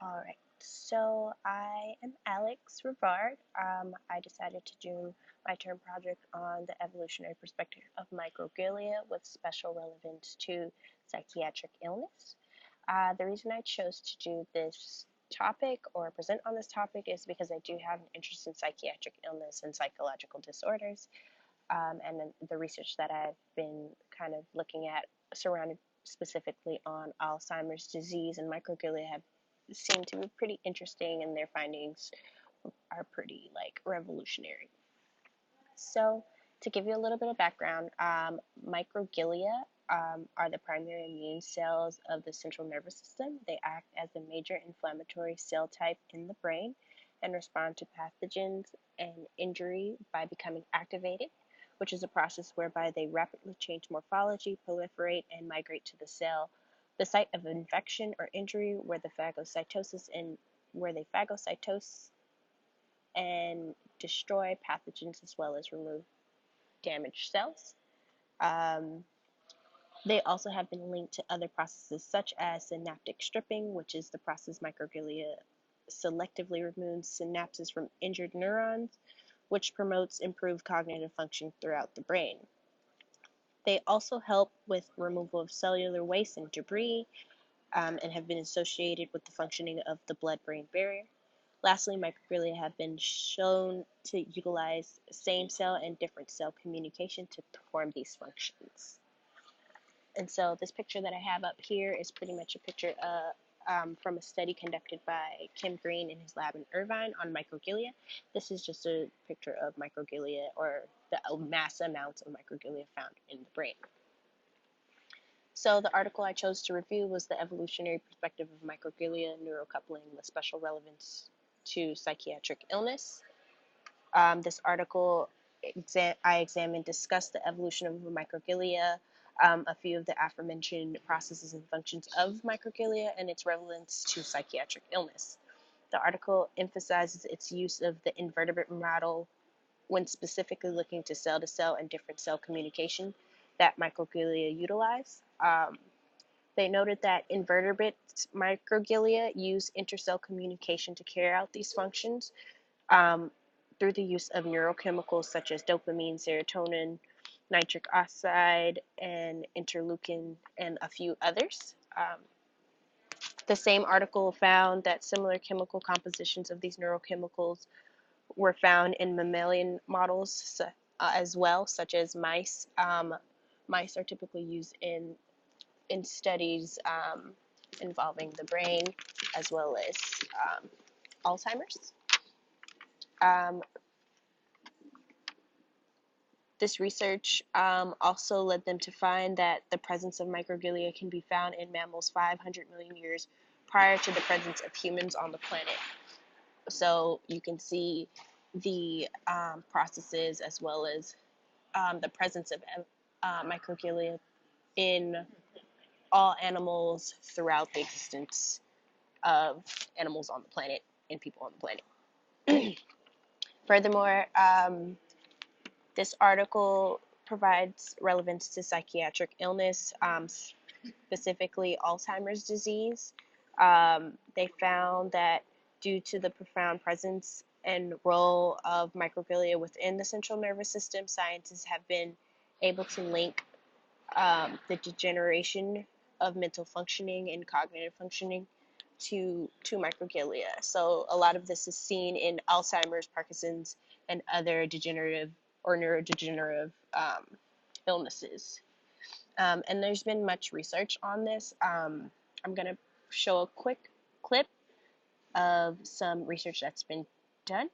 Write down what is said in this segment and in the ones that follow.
Alright, so I am Alex Rivard. I decided to do my term project on the evolutionary perspective of microglia with special relevance to psychiatric illness. The reason I chose to do this topic or present on this topic is because I do have an interest in psychiatric illness and psychological disorders, and the research that I've been kind of looking at surrounded specifically on Alzheimer's disease and microglia have seem to be pretty interesting, and their findings are pretty revolutionary. So, to give you a little bit of background, microglia are the primary immune cells of the central nervous system. They act as a major inflammatory cell type in the brain and respond to pathogens and injury by becoming activated, which is a process whereby they rapidly change morphology, proliferate, and migrate to the site of infection or injury, where they phagocytose and destroy pathogens as well as remove damaged cells. Um, they also have been linked to other processes such as synaptic stripping, which is the process microglia selectively removes synapses from injured neurons, which promotes improved cognitive function throughout the brain. They also help with removal of cellular waste and debris, and have been associated with the functioning of the blood-brain barrier. Lastly, microglia have been shown to utilize same cell and different cell communication to perform these functions. And so this picture that I have up here is pretty much a picture from a study conducted by Kim Green in his lab in Irvine on microglia. This is just a picture of microglia, or the mass amounts of microglia found in the brain. So the article I chose to review was The Evolutionary Perspective of Microglia, Neurocoupling with Special Relevance to Psychiatric Illness. This article discussed the evolution of microglia, a few of the aforementioned processes and functions of microglia, and its relevance to psychiatric illness. The article emphasizes its use of the invertebrate model when specifically looking to cell and different cell communication that microglia utilize. They noted that invertebrate microglia use intercell communication to carry out these functions through the use of neurochemicals such as dopamine, serotonin, nitric oxide, and interleukin, and a few others. The same article found that similar chemical compositions of these neurochemicals were found in mammalian models as well, such as mice. Mice are typically used in studies involving the brain as well as Alzheimer's. This research also led them to find that the presence of microglia can be found in mammals 500 million years prior to the presence of humans on the planet. So you can see the processes as well as the presence of microglia in all animals throughout the existence of animals on the planet and people on the planet. Furthermore, this article provides relevance to psychiatric illness, specifically Alzheimer's disease. They found that due to the profound presence and role of microglia within the central nervous system, scientists have been able to link the degeneration of mental functioning and cognitive functioning to microglia. So a lot of this is seen in Alzheimer's, Parkinson's, and other degenerative or neurodegenerative illnesses. And there's been much research on this. I'm going to show a quick clip of some research that's been done.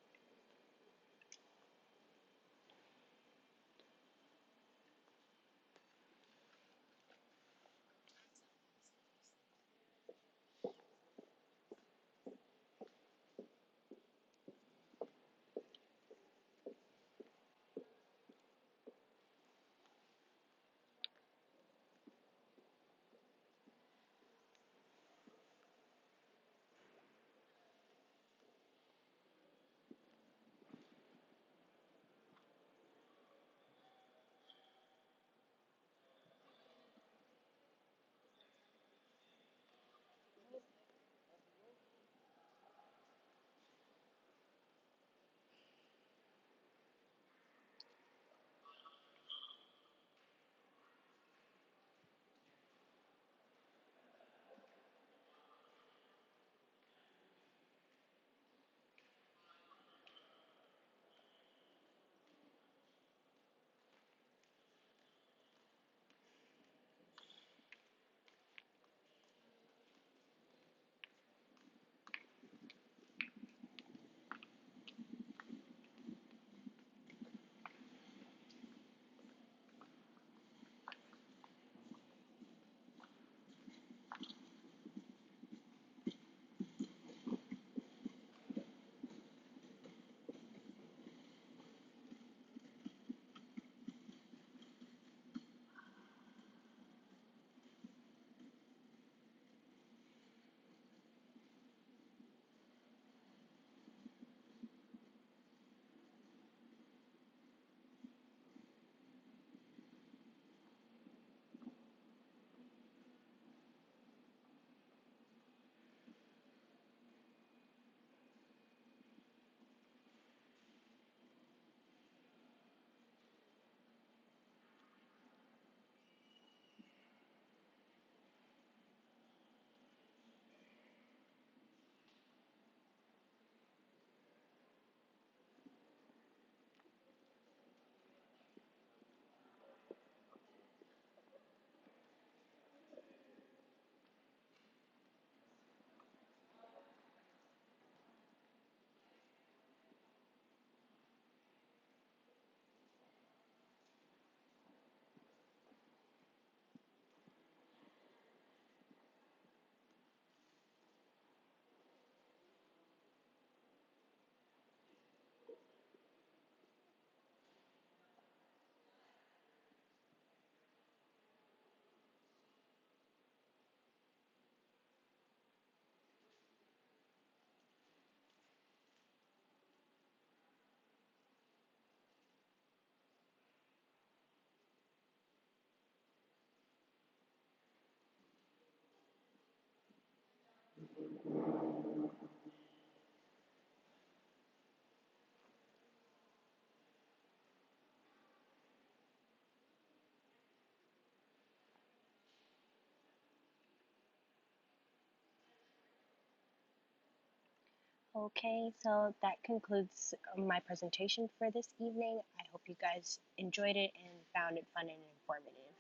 Okay, so that concludes my presentation for this evening. I hope you guys enjoyed it and found it fun and informative.